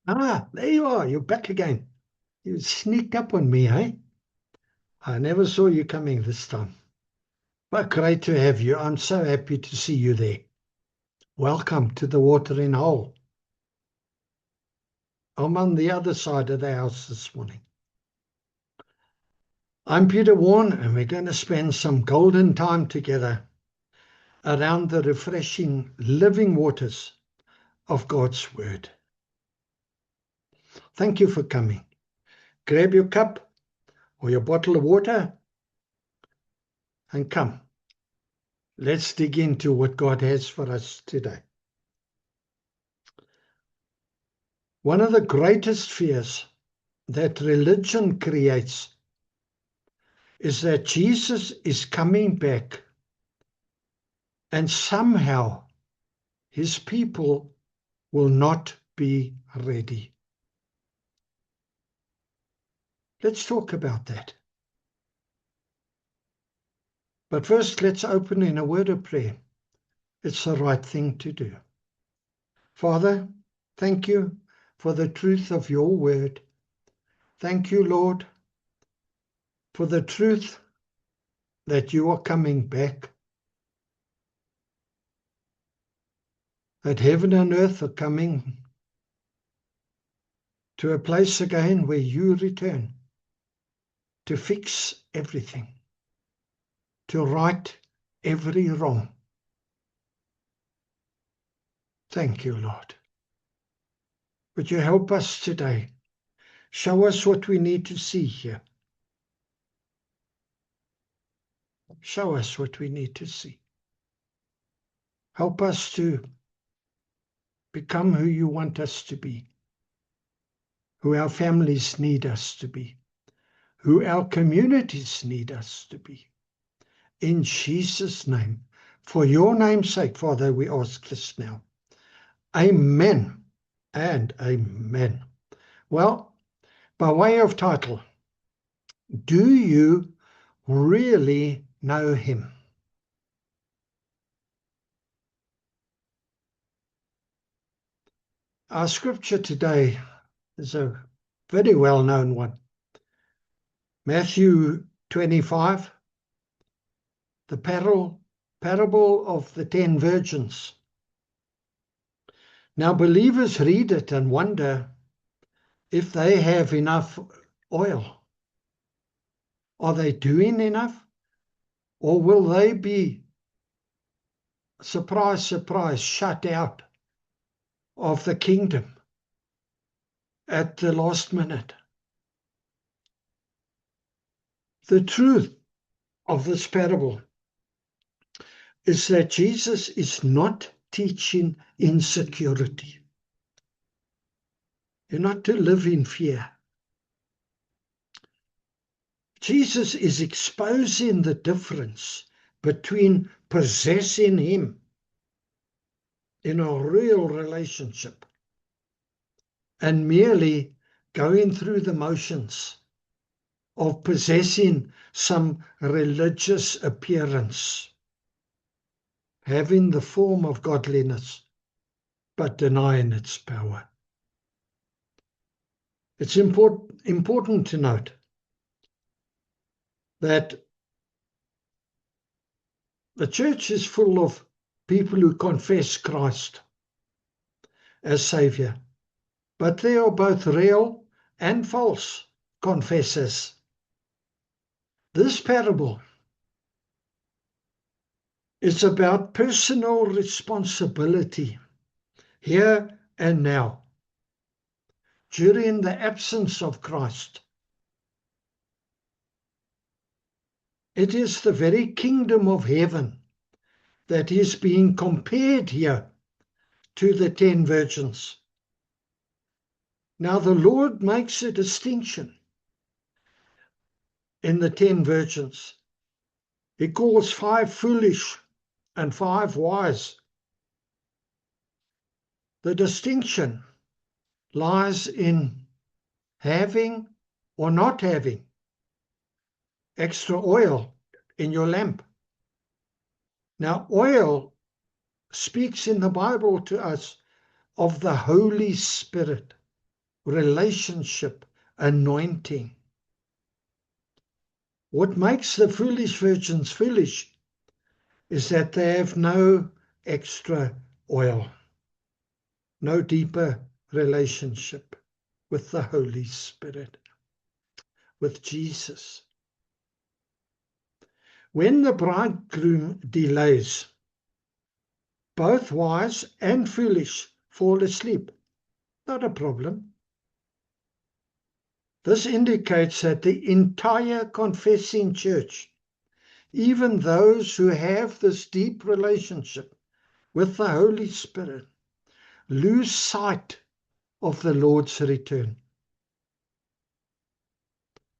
Ah, there you are. You're back again. You sneaked up on me, eh? I never saw you coming this time. But great to have you. I'm so happy to see you there. Welcome to the Watering Hole. I'm on the other side of the house this morning. I'm Peter Warren, and we're going to spend some golden time together around the refreshing living waters of God's Word. Thank you for coming. Grab your cup or your bottle of water and come. Let's dig into what God has for us today. One of the greatest fears that religion creates is that Jesus is coming back and somehow his people will not be ready. Let's talk about that. But first, let's open in a word of prayer. It's the right thing to do. Father, thank you for the truth of your word. Thank you, Lord, for the truth that you are coming back, that heaven and earth are coming to a place again where you return to fix everything, to right every wrong. Thank you, Lord. Would you help us today? Show us what we need to see here. Show us what we need to see. Help us to become who you want us to be, who our families need us to be, who our communities need us to be. In Jesus' name, for your name's sake, Father, we ask this now. Amen and amen. Well, by way of title, do you really know him? Our scripture today is a very well-known one. Matthew 25, the parable of the 10 virgins. Now believers read it and wonder if they have enough oil. Are they doing enough? Or will they be, surprise, surprise, shut out of the kingdom at the last minute? The truth of this parable is that Jesus is not teaching insecurity. You're not to live in fear. Jesus is exposing the difference between possessing him in a real relationship and merely going through the motions of possessing some religious appearance, having the form of godliness, but denying its power. It's important to note that the church is full of people who confess Christ as Savior, but there are both real and false confessors. This parable is about personal responsibility here and now, during the absence of Christ. It is the very kingdom of heaven that is being compared here to the 10 virgins. Now the Lord makes a distinction in the 10 virgins. He calls 5 foolish and 5 wise. The distinction lies in having or not having extra oil in your lamp. Now, oil speaks in the Bible to us of the Holy Spirit. relationship anointing. What makes the foolish virgins foolish is that they have no extra oil, no deeper relationship with the Holy Spirit, with Jesus. When the bridegroom delays, both wise and foolish fall asleep. Not a problem. This indicates that the entire confessing church, even those who have this deep relationship with the Holy Spirit, lose sight of the Lord's return.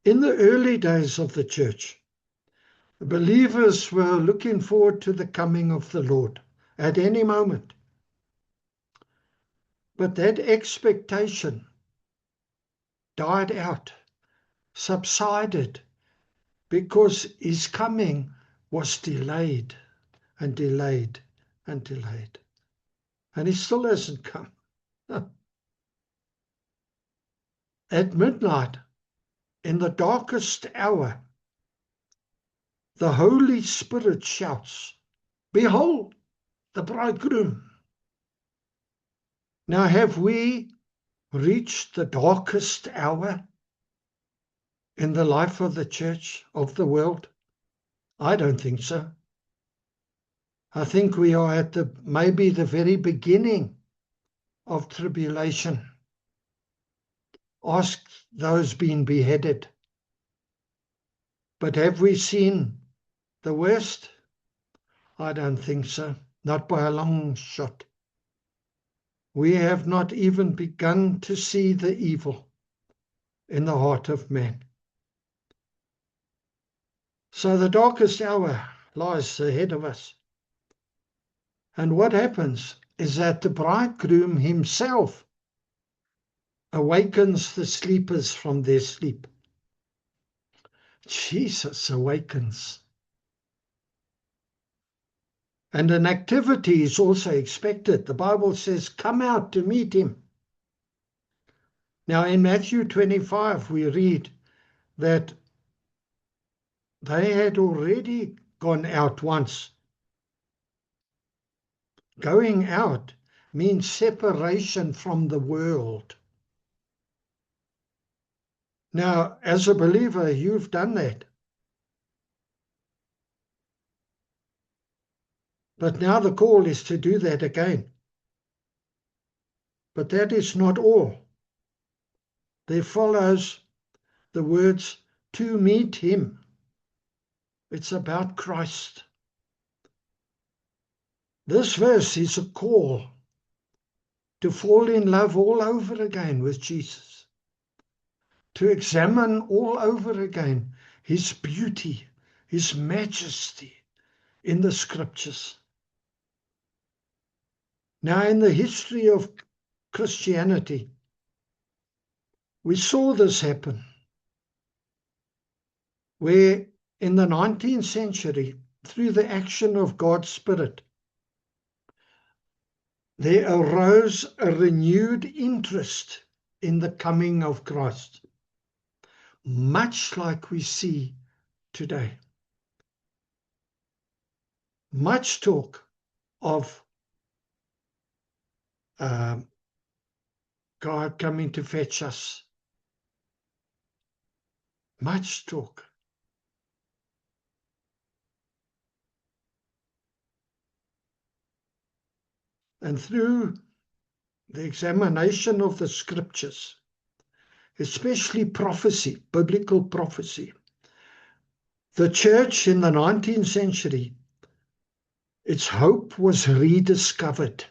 In the early days of the church, the believers were looking forward to the coming of the Lord at any moment. But that expectation died out, subsided, because his coming was delayed and delayed and delayed. And he still hasn't come. At midnight, in the darkest hour, the Holy Spirit shouts, "Behold, the bridegroom." Now, have we reached the darkest hour in the life of the church, of the world? I don't think so. I think we are at maybe the very beginning of tribulation. Ask those being beheaded. But have we seen the worst? I don't think so, not by a long shot. We have not even begun to see the evil in the heart of man. So the darkest hour lies ahead of us. And what happens is that the bridegroom himself awakens the sleepers from their sleep. Jesus awakens. And an activity is also expected. The Bible says, "Come out to meet him." Now in Matthew 25, we read that they had already gone out once. Going out means separation from the world. Now, as a believer, you've done that. But now the call is to do that again. But that is not all. There follows the words, "to meet him." It's about Christ. This verse is a call to fall in love all over again with Jesus, to examine all over again his beauty, his majesty in the scriptures. Now, in the history of Christianity, we saw this happen, where in the 19th century, through the action of God's Spirit, there arose a renewed interest in the coming of Christ, much like we see today. Much talk of God coming to fetch us. Much talk. And through the examination of the scriptures, especially prophecy, biblical prophecy, the church in the 19th century, its hope was rediscovered.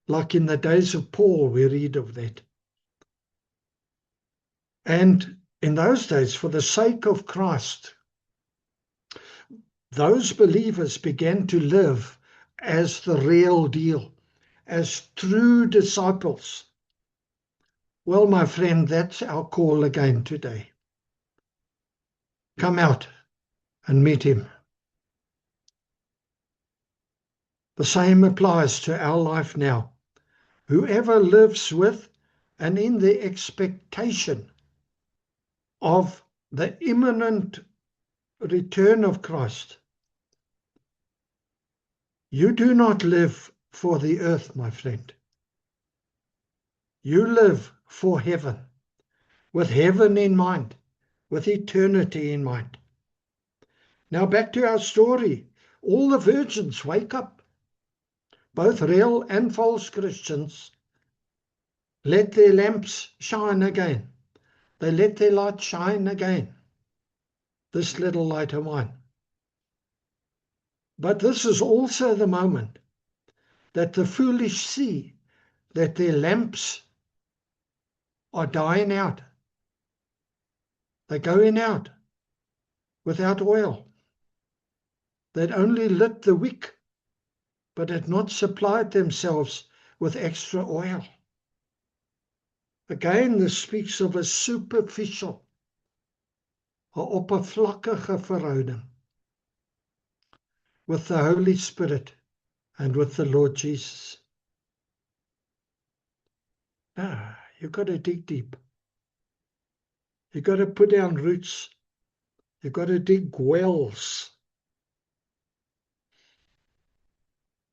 Like in the days of Paul, we read of that. And in those days, for the sake of Christ, those believers began to live as the real deal, as true disciples. Well, my friend, that's our call again today. Come out and meet him. The same applies to our life now. Whoever lives with and in the expectation of the imminent return of Christ. You do not live for the earth, my friend. You live for heaven, with heaven in mind, with eternity in mind. Now back to our story. All the virgins wake up, both real and false Christians. Let their lamps shine again. They let their light shine again. This little light of mine. But this is also the moment that the foolish see that their lamps are dying out. They're going out without oil. They'd only lit the wick, but had not supplied themselves with extra oil. Again, this speaks of a superficial, 'n oppervlakkige verhouding with the Holy Spirit and with the Lord Jesus. Now, you've got to dig deep. You've got to put down roots. You've got to dig wells.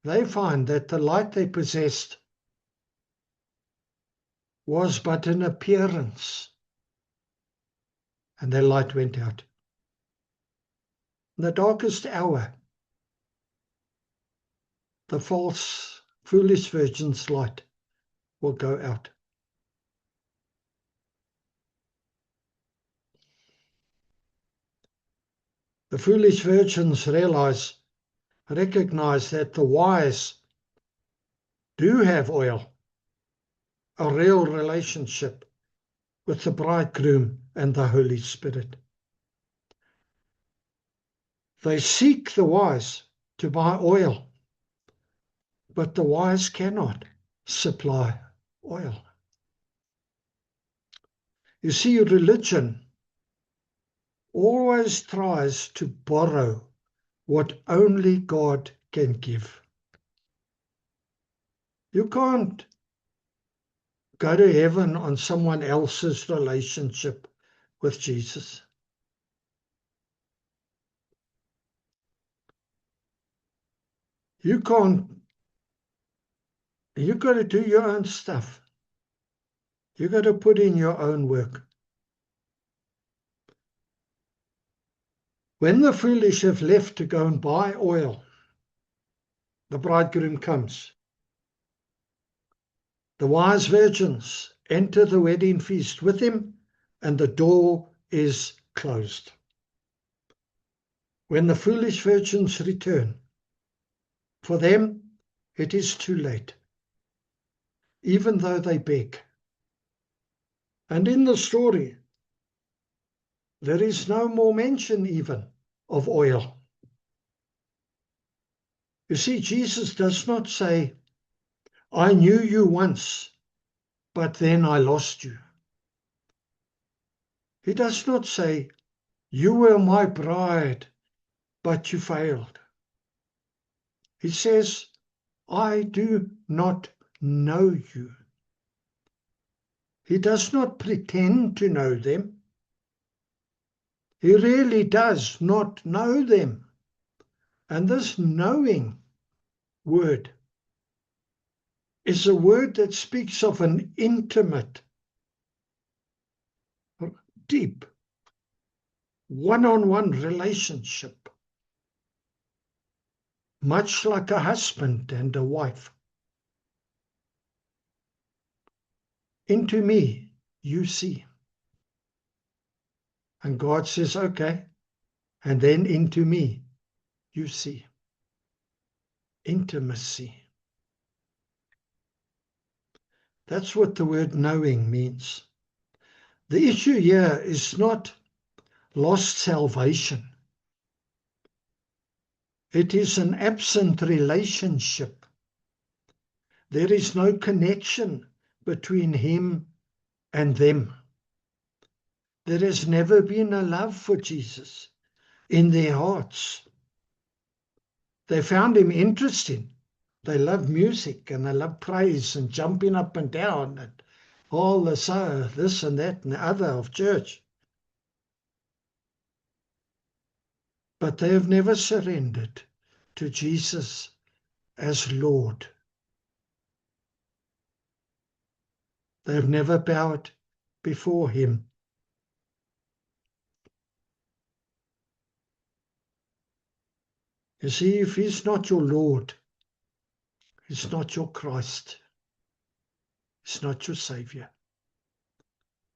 They find that the light they possessed was but an appearance, and their light went out. In the darkest hour, the false, foolish virgin's light will go out. The foolish virgins recognize that the wise do have oil, a real relationship with the bridegroom and the Holy Spirit. They seek the wise to buy oil, but the wise cannot supply oil. You see, religion always tries to borrow what only God can give. You can't go to heaven on someone else's relationship with Jesus. You've got to do your own stuff. You've got to put in your own work. When the foolish have left to go and buy oil, the bridegroom comes. The wise virgins enter the wedding feast with him, and the door is closed. When the foolish virgins return, for them it is too late, even though they beg. And in the story, there is no more mention even of oil. You see, Jesus does not say, I knew you once, but then I lost you. He does not say, you were my bride, but you failed. He says, I do not know you. He does not pretend to know them. He really does not know them. And this knowing word is a word that speaks of an intimate, deep, one-on-one relationship, much like a husband and a wife. Into me, you see. And God says, okay. And then into me, you see. Intimacy. That's what the word knowing means. The issue here is not lost salvation. It is an absent relationship. There is no connection between him and them. There has never been a love for Jesus in their hearts. They found him interesting. They love music and they love praise and jumping up and down and all this and that and the other of church. But they have never surrendered to Jesus as Lord. They have never bowed before him. You see, if he's not your Lord, he's not your Christ, he's not your Savior.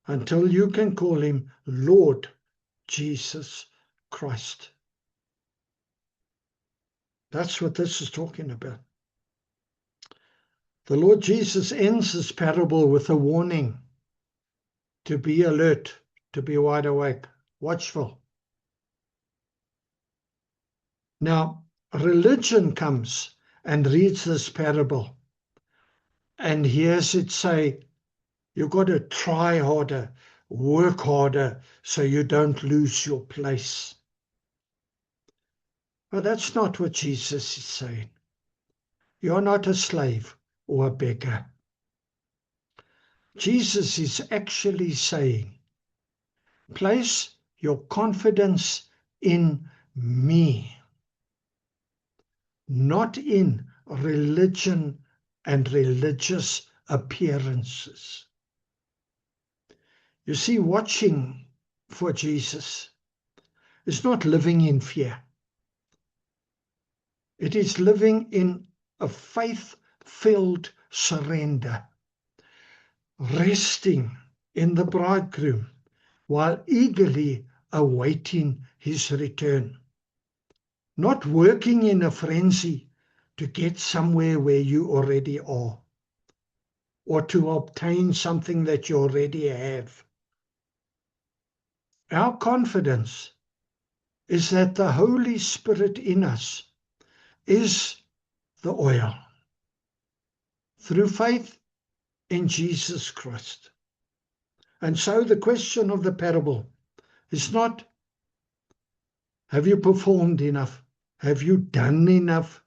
Until you can call him Lord Jesus Christ. That's what this is talking about. The Lord Jesus ends this parable with a warning to be alert, to be wide awake, watchful. Now, religion comes and reads this parable and hears it say, you've got to try harder, work harder, so you don't lose your place. But that's not what Jesus is saying. You're not a slave or a beggar. Jesus is actually saying, place your confidence in me, not in religion and religious appearances. You see, watching for Jesus is not living in fear. It is living in a faith-filled surrender, resting in the bridegroom while eagerly awaiting his return. Not working in a frenzy to get somewhere where you already are, or to obtain something that you already have. Our confidence is that the Holy Spirit in us is the oil through faith in Jesus Christ. And so the question of the parable is not, have you performed enough? Have you done enough?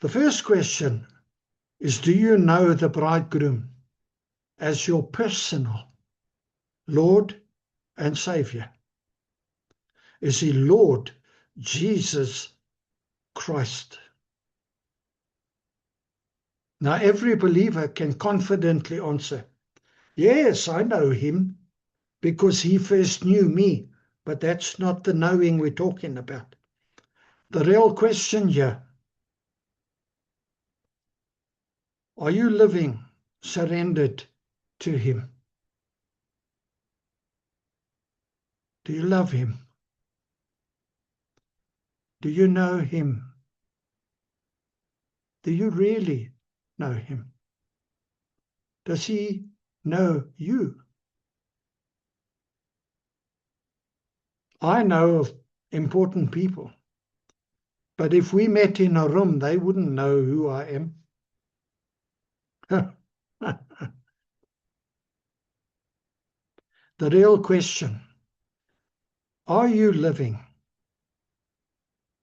The first question is, do you know the bridegroom as your personal Lord and Savior? Is he Lord Jesus Christ? Now every believer can confidently answer, yes, I know him because he first knew me, but that's not the knowing we're talking about. The real question here, are you living surrendered to him? Do you love him? Do you know him? Do you really know him? Does he know you? I know of important people, but if we met in a room, they wouldn't know who I am. The real question, are you living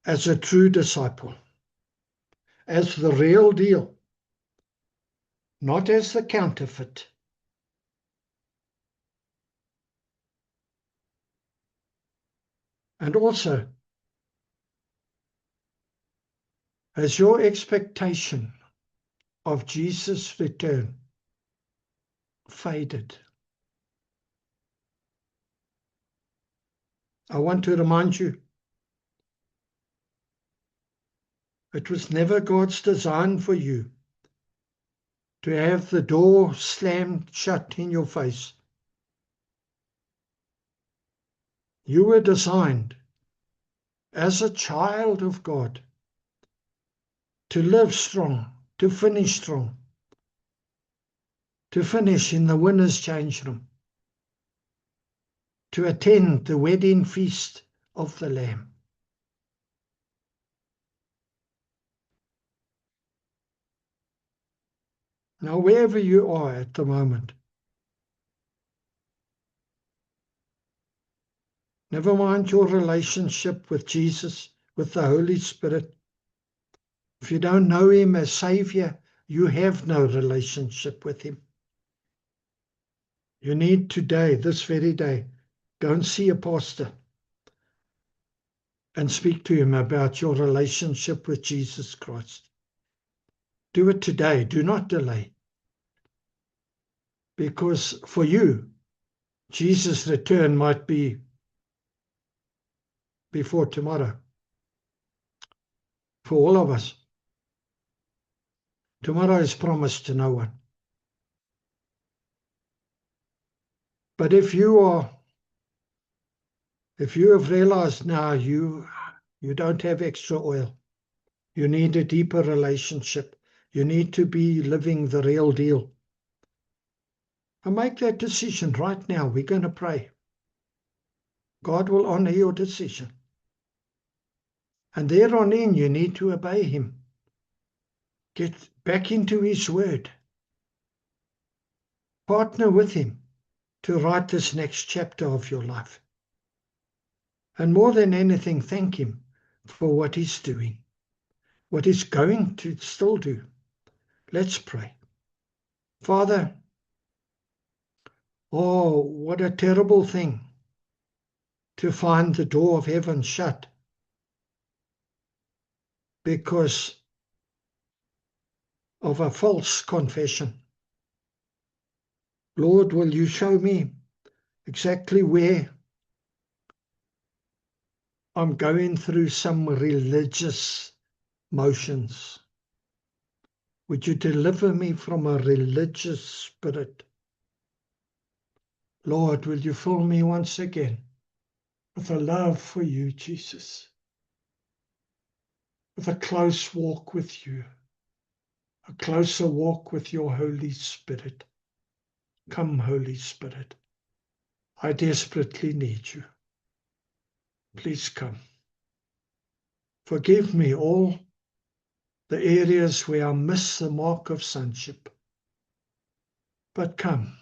as a true disciple, as the real deal, not as the counterfeit? And also, has your expectation of Jesus' return faded? I want to remind you, it was never God's design for you to have the door slammed shut in your face. You were designed as a child of God to live strong, to finish strong, to finish in the winner's change room, to attend the wedding feast of the Lamb. Now, wherever you are at the moment, never mind your relationship with Jesus, with the Holy Spirit. If you don't know him as Savior, you have no relationship with him. You need today, this very day, go and see a pastor and speak to him about your relationship with Jesus Christ. Do it today. Do not delay. Because for you, Jesus' return might be before tomorrow. For all of us, tomorrow is promised to no one. But if you have realized now you don't have extra oil, you need a deeper relationship, you need to be living the real deal, and make that decision right now. We're going to pray. God will honor your decision. And thereon in, you need to obey him. Get back into his word. Partner with him to write this next chapter of your life. And more than anything, thank him for what he's doing, what he's going to still do. Let's pray. Father, oh, what a terrible thing to find the door of heaven shut because of a false confession. Lord, will you show me exactly where I'm going through some religious motions? Would you deliver me from a religious spirit? Lord, will you fill me once again with a love for you, Jesus, with a close walk with you, a closer walk with your Holy Spirit. Come, Holy Spirit. I desperately need you. Please come. Forgive me all the areas where I miss the mark of sonship. But come,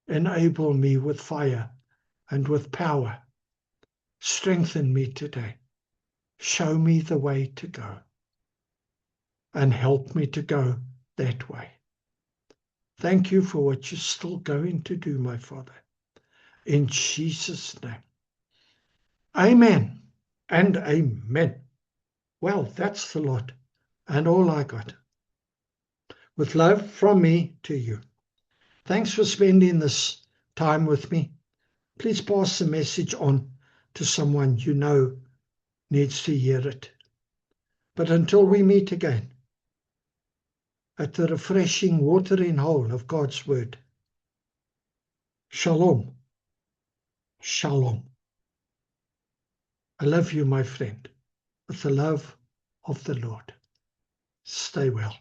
enable me with fire and with power. Strengthen me today. Show me the way to go. And help me to go that way. Thank you for what you're still going to do, my Father. In Jesus' name. Amen and amen. Well, that's the lot and all I got. With love from me to you. Thanks for spending this time with me. Please pass the message on to someone you know needs to hear it. But until we meet again at the refreshing watering hole of God's word, shalom, shalom. I love you, my friend, with the love of the Lord. Stay well.